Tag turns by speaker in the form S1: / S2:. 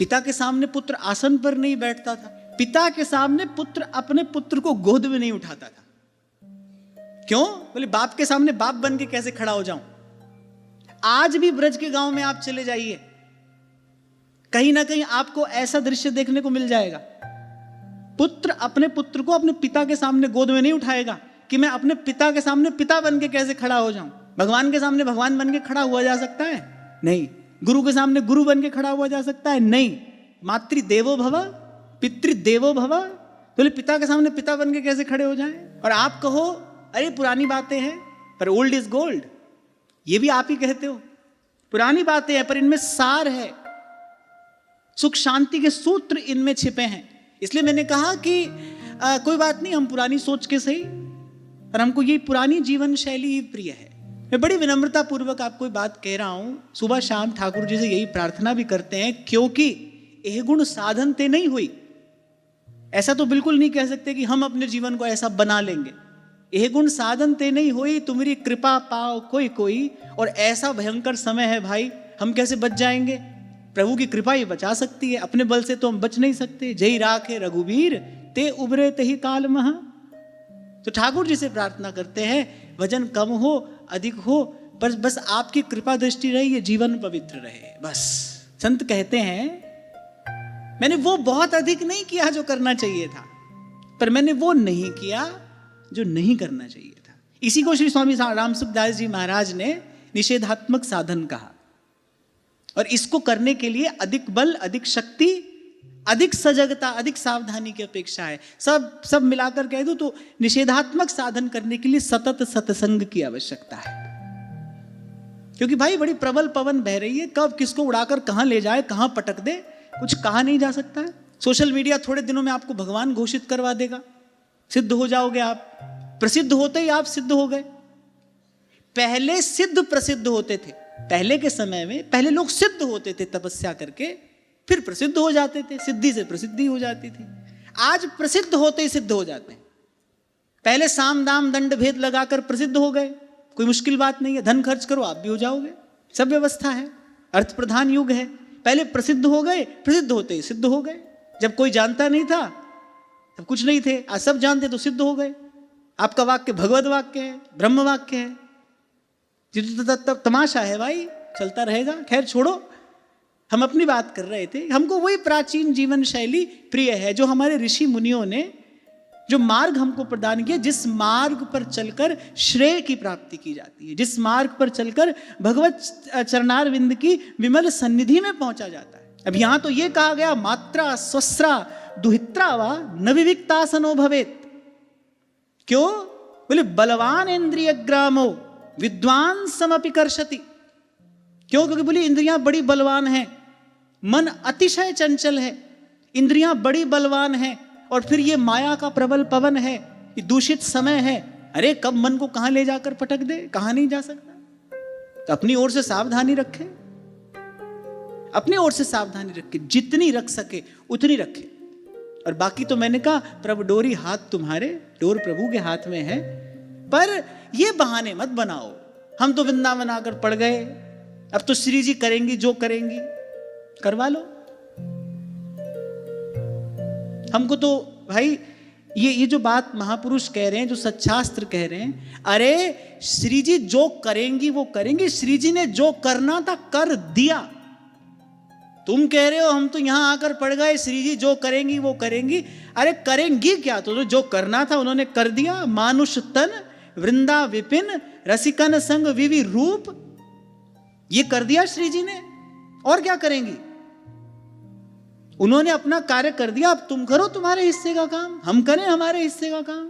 S1: पिता के सामने पुत्र आसन पर नहीं बैठता था, पिता के सामने पुत्र अपने पुत्र को गोद में नहीं उठाता था। क्यों? बोले बाप के सामने बाप बन के कैसे खड़ा हो जाऊं। आज भी ब्रज के गांव में आप चले जाइए, कहीं ना कहीं आपको ऐसा दृश्य देखने को मिल जाएगा। पुत्र अपने पुत्र को अपने पिता के सामने गोद में नहीं उठाएगा कि मैं अपने पिता के सामने पिता बन के कैसे खड़ा हो जाऊं। भगवान के सामने भगवान बन के खड़ा हुआ जा सकता है? नहीं। गुरु के सामने गुरु बन के खड़ा हुआ जा सकता है? नहीं। मातृदेवो भव पितृदेवो भव, बोले पिता के सामने पिता बन के कैसे खड़े हो जाएं। और आप कहो अरे पुरानी बातें हैं, पर ओल्ड इज गोल्ड, ये भी आप ही कहते हो। पुरानी बातें हैं पर इनमें सार है, सुख शांति के सूत्र इनमें छिपे हैं। इसलिए मैंने कहा कि कोई बात नहीं, हम पुरानी सोच के सही, पर हमको ये पुरानी जीवन शैली ही प्रिय है। मैं बड़ी विनम्रता पूर्वक आपको बात कह रहा हूं। सुबह शाम ठाकुर जी से यही प्रार्थना भी करते हैं, क्योंकि यह गुण साधन ते नहीं हुई। ऐसा तो बिल्कुल नहीं कह सकते कि हम अपने जीवन को ऐसा बना लेंगे। यह गुण साधन ते नहीं हुई, तुम्हारी कृपा पाओ कोई कोई। और ऐसा भयंकर समय है भाई, हम कैसे बच जाएंगे? प्रभु की कृपा ही बचा सकती है, अपने बल से तो हम बच नहीं सकते। जय राखे रघुवीर ते उबरे तही काल महा। तो ठाकुर जी से प्रार्थना करते हैं, वजन कम हो अधिक हो, पर बस आपकी कृपा दृष्टि रहे, ये जीवन पवित्र रहे बस। संत कहते हैं मैंने वो बहुत अधिक नहीं किया जो करना चाहिए था, पर मैंने वो नहीं किया जो नहीं करना चाहिए था। इसी को श्री स्वामी रामसुखदास जी महाराज ने निषेधात्मक साधन कहा। और इसको करने के लिए अधिक बल, अधिक शक्ति, अधिक सजगता, अधिक सावधानी की अपेक्षा है। सब मिलाकर कह दूं तो निषेधात्मक साधन करने के लिए सतत सत्संग की आवश्यकता है। क्योंकि भाई बड़ी प्रबल पवन बह रही है, कब किसको उड़ाकर कहां ले जाए, कहां पटक दे, कुछ कहा नहीं जा सकता है। सोशल मीडिया थोड़े दिनों में आपको भगवान घोषित करवा देगा, सिद्ध हो जाओगे आप। प्रसिद्ध होते ही आप सिद्ध हो गए। पहले सिद्ध प्रसिद्ध होते थे, पहले के समय में पहले लोग सिद्ध होते थे तपस्या करके, फिर प्रसिद्ध हो जाते थे, सिद्धि से प्रसिद्धि हो जाती थी। आज प्रसिद्ध होते ही सिद्ध हो जाते हैं। पहले साम दाम दंड भेद लगाकर प्रसिद्ध हो गए, कोई मुश्किल बात नहीं है, धन खर्च करो आप भी हो जाओगे, सब व्यवस्था है, अर्थ प्रधान युग है। पहले प्रसिद्ध हो गए, प्रसिद्ध होते ही सिद्ध हो गए। जब कोई जानता नहीं था तब कुछ नहीं थे, आज सब जानते तो सिद्ध हो गए। आपका वाक्य भगवत वाक्य है, ब्रह्म वाक्य है, तब तमाशा है भाई, चलता रहेगा। खैर छोड़ो, हम अपनी बात कर रहे थे। हमको वही प्राचीन जीवन शैली प्रिय है जो हमारे ऋषि मुनियों ने, जो मार्ग हमको प्रदान किया, जिस मार्ग पर चलकर श्रेय की प्राप्ति की जाती है, जिस मार्ग पर चलकर भगवत चरणारविंद की विमल सन्निधि में पहुंचा जाता है। अब यहां तो ये कहा गया मात्रा स्वस्रा दुहित्रा वा न विविक्तासनो भवेत। क्यों? बोले बलवान इंद्रिय ग्रामो विद्वान समपि कर्षति। क्यों? क्योंकि बोली इंद्रियां बड़ी बलवान हैं, मन अतिशय चंचल है, इंद्रियां बड़ी बलवान हैं, और फिर ये माया का प्रबल पवन है, ये दूषित समय है। अरे कब मन को कहां ले जाकर पटक दे, कहां नहीं जा सकता। तो अपनी ओर से सावधानी रखे, अपनी ओर से सावधानी रखे, जितनी रख सके उतनी रखे। और बाकी तो मैंने कहा प्रभु डोरी हाथ तुम्हारे, डोर प्रभु के हाथ में है। पर ये बहाने मत बनाओ, हम तो वृंदावन आकर पड़ गए, अब तो श्री जी करेंगी जो करेंगी, करवा लो। हमको तो भाई ये जो बात महापुरुष कह रहे हैं, जो सच्चास्त्र कह रहे हैं, अरे श्री जी जो करेंगी वो करेंगी। श्री जी ने जो करना था कर दिया। तुम कह रहे हो हम तो यहां आकर पड़ गए, श्री जी जो करेंगी वो करेंगी। अरे करेंगी क्या? तो जो करना था उन्होंने कर दिया। मानुष तन वृंदा विपिन रसिकन संग विवि रूप, ये कर दिया श्री जी ने। और क्या करेंगी? उन्होंने अपना कार्य कर दिया, अब तुम करो तुम्हारे हिस्से का काम, हम करें हमारे हिस्से का काम।